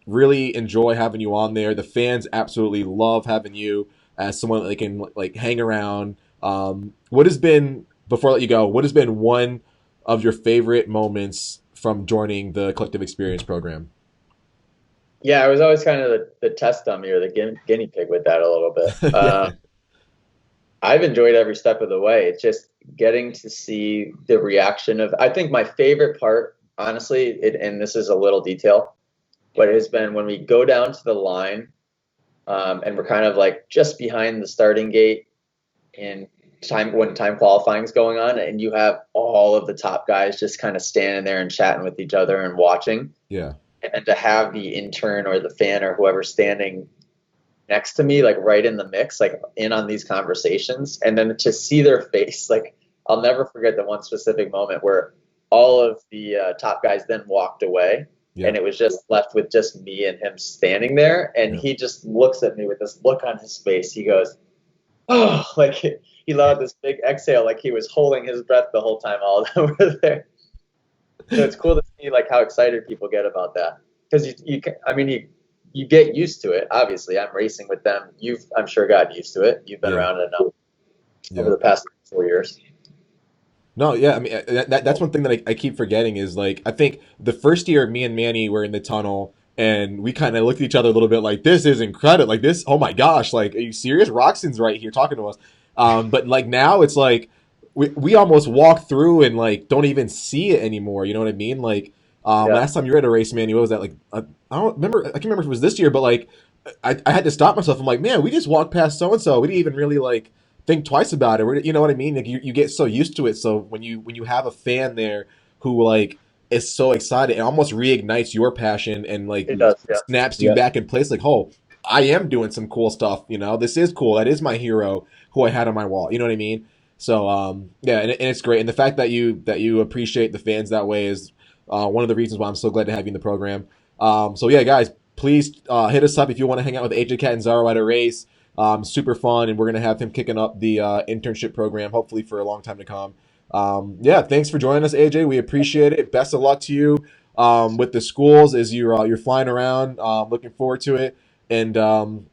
Really enjoy having you on there. The fans absolutely love having you as someone that they can like hang around. Before I let you go, what has been one of your favorite moments from joining the Collective Experience program? Yeah, I was always kind of the test dummy or the guinea pig with that a little bit. I've enjoyed every step of the way. It's just getting to see the reaction of, I think my favorite part, honestly, and this is a little detail, but it has been when we go down to the line and we're kind of like just behind the starting gate when time qualifying is going on, and you have all of the top guys just kind of standing there and chatting with each other and watching. Yeah. And to have the intern or the fan or whoever standing next to me, like right in the mix, like in on these conversations, and then to see their face, like I'll never forget the one specific moment where all of the top guys then walked away. Yeah. And it was just left with just me and him standing there. And he just looks at me with this look on his face. He goes, oh, like he let out this big exhale, like he was holding his breath the whole time all over there. So it's cool to see like how excited people get about that. Because you get used to it. Obviously, I'm racing with them. I'm sure got used to it. You've been around it enough over the past 4 years. No, yeah, I mean that's one thing that I keep forgetting is like I think the first year me and Manny were in the tunnel and we kind of looked at each other a little bit like this is incredible, like this, oh my gosh, like are you serious? Roxon's right here talking to us, but like now it's like we almost walk through and like don't even see it anymore. You know what I mean? Like last time you were at a race, man, what was that like? I don't remember. I can't remember if it was this year, but like I had to stop myself. I'm like, man, we just walked past so and so. We didn't even really like think twice about it. You know what I mean? Like you get so used to it. So when you have a fan there who like is so excited, it almost reignites your passion and like It does, yeah. snaps you back in place. Like, oh, I am doing some cool stuff. You know, this is cool. That is my hero who I had on my wall. You know what I mean? So yeah, and it's great. And the fact that you appreciate the fans that way is one of the reasons why I'm so glad to have you in the program. So yeah, guys, please hit us up if you want to hang out with AJ Cadenzaro at a race. Super fun, and we're gonna have him kicking up the internship program, hopefully for a long time to come. Yeah, thanks for joining us, AJ. We appreciate it. Best of luck to you with the schools as you're flying around. Looking forward to it. And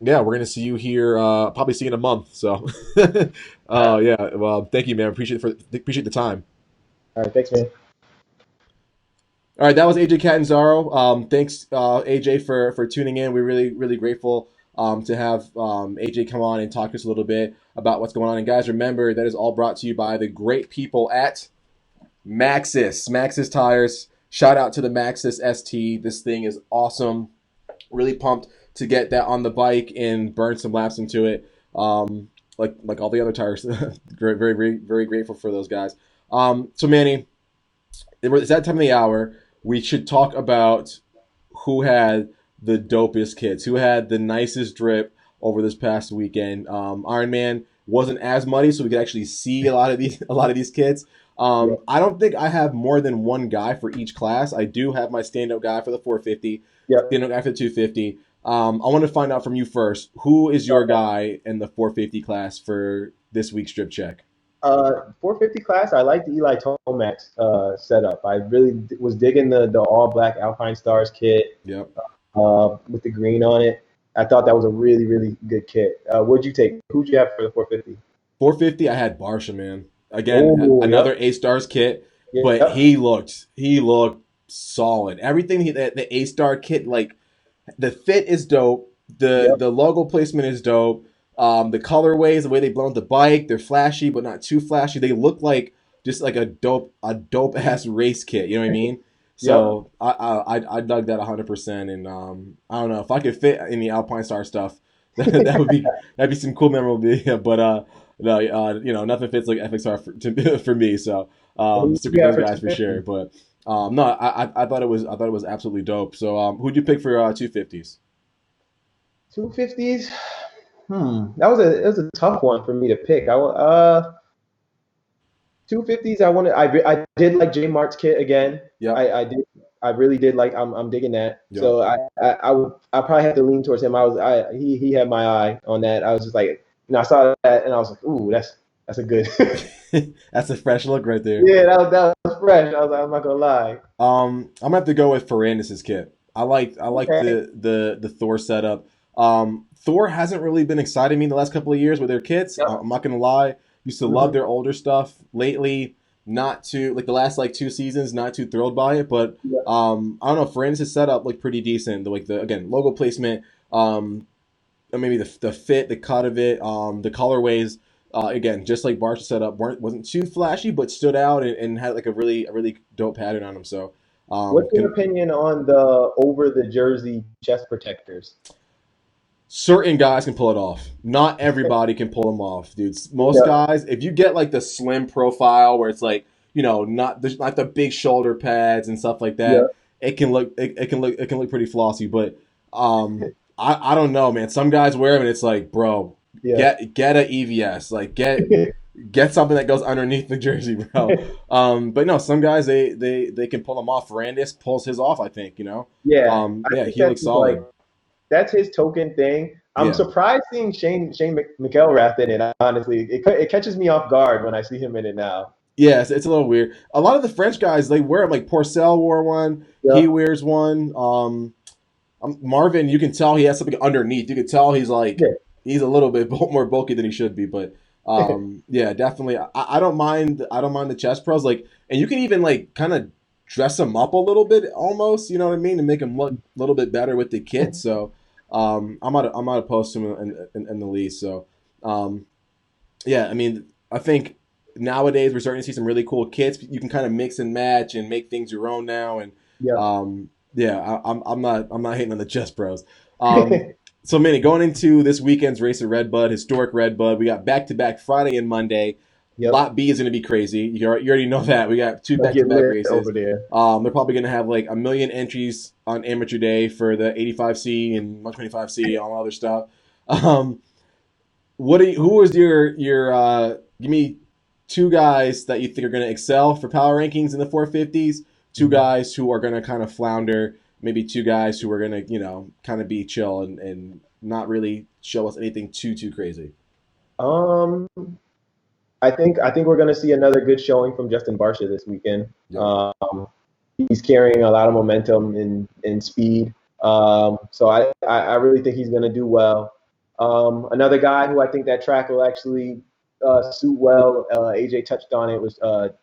yeah, we're gonna see you here. Probably see you in a month. So, yeah. Well, thank you, man. Appreciate the time. All right, thanks, man. All right, that was AJ Cadenzaro. Thanks, AJ, for tuning in. We're really grateful to have AJ come on and talk to us a little bit about what's going on. And guys, remember that is all brought to you by the great people at Maxxis tires. Shout out to the Maxxis ST. This thing is awesome. Really pumped to get that on the bike and burn some laps into it. Like all the other tires. Very grateful for those guys. So Manny, it's that time of the hour. We should talk about who had the dopest kits, who had the nicest drip over this past weekend. Ironman wasn't as muddy, so we could actually see a lot of these kids. I don't think I have more than one guy for each class. I do have my stand-up guy for the 450, stand-up guy for the 250. I want to find out from you first. Who is your guy in the 450 class for this week's drip check? 450 class, I like the Eli Tomek setup. I really was digging the all-black Alpine Stars kit with the green on it. I thought that was a really good kit. What'd you take? Who'd you have for the 450? 450, I had Barsha, man. Again, another A-Stars kit, but he looked solid. Everything the A-Star kit, like the fit is dope. The logo placement is dope. The colorways, the way they blow the bike, they're flashy but not too flashy. They look like just like a dope ass race kit. You know what I mean? So I dug that 100%. And I don't know if I could fit in the Alpine Star stuff. that'd be some cool memorabilia. But no, nothing fits like FXR for me. So super those guys for sure. But no, I thought it was absolutely dope. So who'd you pick for 250s? 250s. That was a tough one for me to pick. 250s. I did like J Mart's kit again. Yeah, I did. I really did like. I'm digging that. Yep. So I probably have to lean towards him. He had my eye on that. I was just like, I saw that and I was like, ooh, that's a good. That's a fresh look right there. Yeah, that was fresh. I was like, I'm not gonna lie. I'm gonna have to go with Ferrandis' kit. I like the Thor setup. Thor hasn't really been exciting me in the last couple of years with their kits. Yep. I'm not gonna lie. Used to love their older stuff. Lately, not too like the last 2 seasons, not too thrilled by it. But I don't know. Ferrandis' setup looked pretty decent. The again logo placement, maybe the fit, the cut of it, the colorways. Again, just like Barsha's setup, wasn't too flashy, but stood out and had like a really dope pattern on them. So, what's your opinion on the over the jersey chest protectors? Certain guys can pull it off. Not everybody can pull them off, dude. Most guys, if you get like the slim profile where it's like, not the big shoulder pads and stuff like that, it can look pretty flossy. But I don't know, man. Some guys wear them and it's like, bro, get a EVS, like get something that goes underneath the jersey, bro. But no, some guys they can pull them off. Ferrandis pulls his off, I think. He looks solid. That's his token thing. I'm surprised seeing Shane McElrath in it, honestly. It catches me off guard when I see him in it now. Yes, it's a little weird. A lot of the French guys, they wear them. Like Porcel wore one. Yep. He wears one. Marvin, you can tell he has something underneath. You can tell he's he's a little bit more bulky than he should be. But yeah, definitely. I don't mind the chest pros. And you can even kind of dress them up a little bit almost, you know what I mean, to make them look a little bit better with the kit. So I'm not opposed to him in the least. So yeah, I mean, I think nowadays we're starting to see some really cool kits. You can kind of mix and match and make things your own now. And I'm not hating on the Just Bros. So, Manny, going into this weekend's race at Redbud, historic Redbud, we got back-to-back Friday and Monday. Yep. Lot B is going to be crazy. You already know that. We got 2 back-to-back races over there. They're probably going to have like 1 million entries on amateur day for the 85C and 125C, all other stuff. Who is your give me 2 guys that you think are going to excel for power rankings in the 450s, 2 guys who are going to kind of flounder, maybe 2 guys who are going to, kind of be chill and not really show us anything too crazy. I think we're going to see another good showing from Justin Barcia this weekend. Yep. He's carrying a lot of momentum in speed. So I really think he's going to do well. Another guy who I think that track will actually suit well, AJ touched on it, was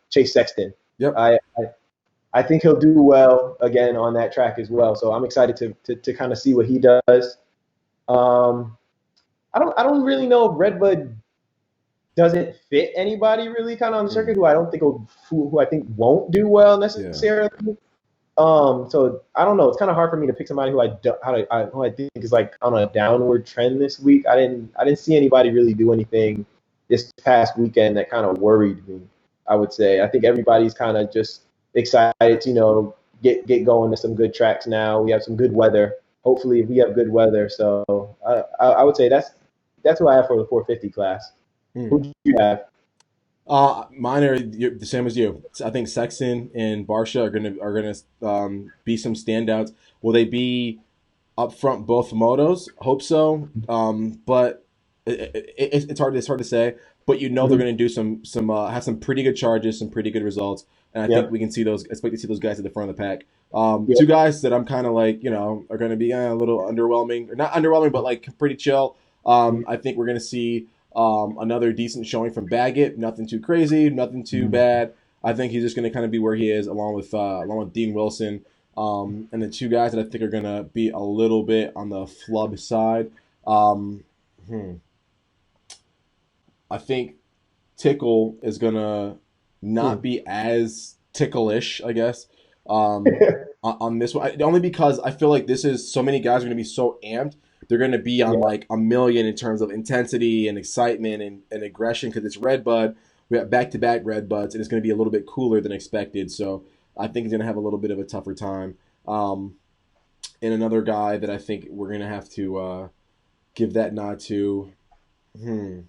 Chase Sexton. Yep. I think he'll do well again on that track as well. So I'm excited to kind of see what he does. I don't really know if Redbud doesn't fit anybody really kind of on the circuit who I think won't do well necessarily. Yeah. So I don't know. It's kind of hard for me to pick somebody who I think is like on a downward trend this week. I didn't see anybody really do anything this past weekend that kind of worried me. I would say I think everybody's kind of just excited to get going to some good tracks now. We have some good weather. Hopefully we have good weather. So I would say that's who I have for the 450 class. Who do you have? Mine are the same as you. I think Sexton and Barcia are gonna be some standouts. Will they be up front both motos? Hope so. But it's hard to say. But they're gonna do some have some pretty good charges, some pretty good results, and I think we can expect to see those guys at the front of the pack. 2 guys that I'm kind of like are gonna be a little underwhelming, or not underwhelming, but like pretty chill. I think we're gonna see. Another decent showing from Baggett. Nothing too crazy, nothing too bad. I think he's just going to kind of be where he is, along with Dean Wilson. And the 2 guys that I think are going to be a little bit on the flub side. I think Tickle is going to not be as ticklish, I guess, on this one. Only because I feel like this is so many guys are going to be so amped. They're going to be on like 1 million in terms of intensity and excitement and aggression because it's Redbud. We got back-to-back Redbuds, and it's going to be a little bit cooler than expected. So I think he's going to have a little bit of a tougher time. And another guy that I think we're going to have to give that nod to. I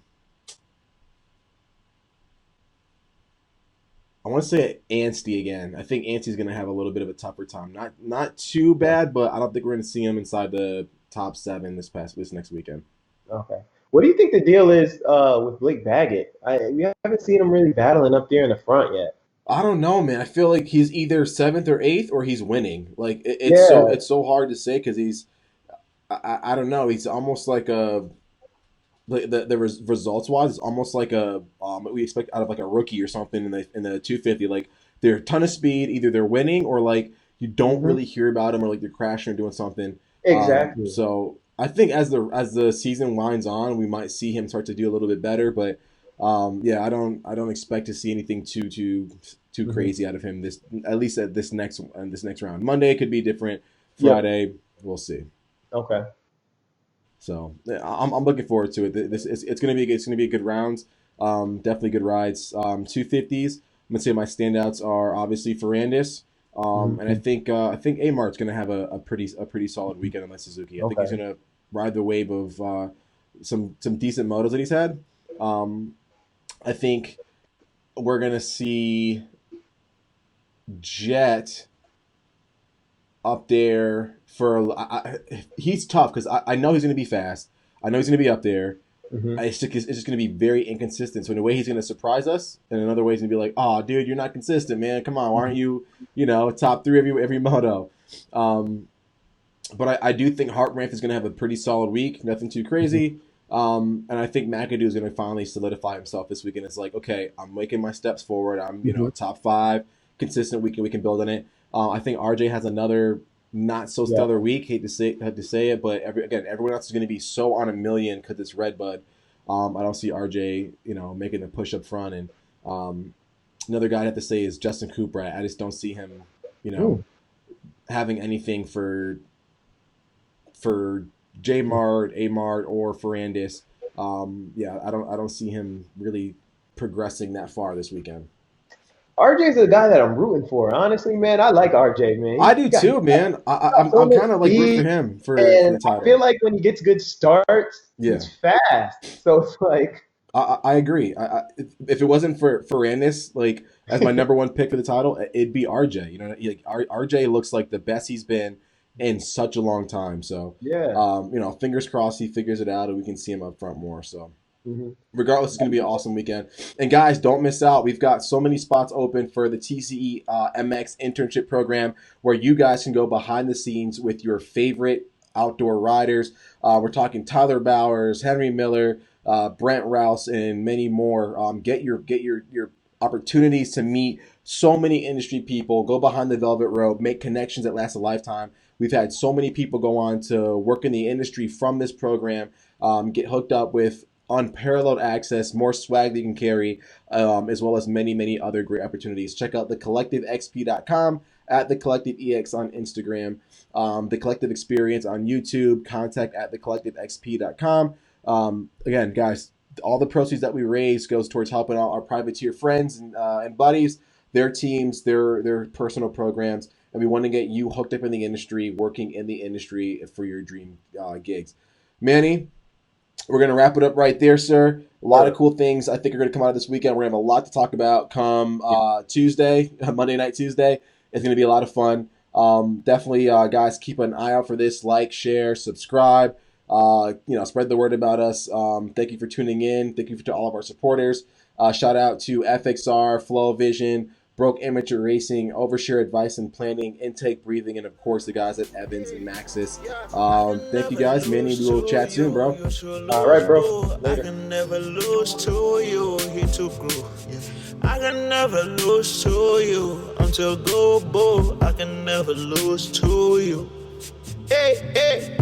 want to say Anstey again. I think Anstey's going to have a little bit of a tougher time. Not too bad, but I don't think we're going to see him inside the top 7 this next weekend. Okay. What do you think the deal is with Blake Baggett? We haven't seen him really battling up there in the front yet. I don't know, man. I feel like he's either 7th or 8th or he's winning. Like it's so hard to say because he's I don't know. He's almost like the results wise, it's almost like what we expect out of like a rookie or something in the 250. Like they're a ton of speed. Either they're winning or like you don't really hear about them or like they're crashing or doing something. Exactly. So I think as the season winds on, we might see him start to do a little bit better. But I don't expect to see anything too crazy out of him at least at this next round. Monday could be different. Friday, we'll see. Okay. So I'm looking forward to it. It's gonna be a good rounds. Definitely good rides. 250s. I'm gonna say my standouts are obviously Ferrandis. And I think Amart's going to have a pretty solid weekend on my Suzuki. I think he's going to ride the wave of some decent motos that he's had. I think we're going to see Jet up there he's tough because I know he's going to be fast. I know he's going to be up there. It's just going to be very inconsistent. So in a way, he's going to surprise us, and in another way, he's going to be like, "Oh, dude, you're not consistent, man. Come on, why aren't you, top 3 every moto?" But I do think Hartranft is going to have a pretty solid week. Nothing too crazy. And I think McAdoo is going to finally solidify himself this weekend. It's like, okay, I'm making my steps forward. I'm top 5, consistent week, and we can build on it. I think RJ has another not so stellar week. Hate to say it, but everyone else is going to be so on 1 million because it's Redbud. I don't see RJ, making the push up front, and Another guy I have to say is Justin Cooper. I just don't see him, having anything for J Mart, A Mart, or Ferrandis. I don't see him really progressing that far this weekend. RJ's the guy that I'm rooting for. Honestly, man, I like RJ, man. I do too, man. I'm kind of like rooting for him for the title. I feel like when he gets good starts, he's fast. So it's like I agree. If it wasn't for Ferrandis, like as my number one pick for the title, it'd be RJ. You know, like RJ looks like the best he's been in such a long time. So fingers crossed he figures it out and we can see him up front more. So regardless, it's going to be an awesome weekend. And guys, don't miss out. We've got so many spots open for the TCE MX Internship Program where you guys can go behind the scenes with your favorite outdoor riders. We're talking Tyler Bowers, Henry Miller, Brent Rouse, and many more. Get your opportunities to meet so many industry people. Go behind the velvet rope. Make connections that last a lifetime. We've had so many people go on to work in the industry from this program, get hooked up with unparalleled access, more swag that you can carry, as well as many, many other great opportunities. Check out thecollectivexp.com, at thecollectivex on Instagram, The Collective Experience on YouTube, contact at thecollectivexp.com. Again, guys, all the proceeds that we raise goes towards helping out our privateer friends and buddies, their teams, their personal programs, and we want to get you hooked up in the industry, working in the industry for your dream gigs. Manny, we're going to wrap it up right there, sir. A lot of cool things I think are going to come out of this weekend. We're going to have a lot to talk about come Tuesday, Monday Night Tuesday. It's going to be a lot of fun. Definitely, guys, keep an eye out for this. Like, share, subscribe. Spread the word about us. Thank you for tuning in. Thank you to all of our supporters. Shout out to FXR, Flow Vision, Broke Amateur Racing, Overshare Advice and Planning, Intake Breathing, and of course the guys at Evans and Maxis. Thank you guys. Manny, we will chat soon, bro. All right, bro. Later. I can never lose to you. He too grew. I can never lose to you. Until go bull, I can never lose to you. Hey, hey.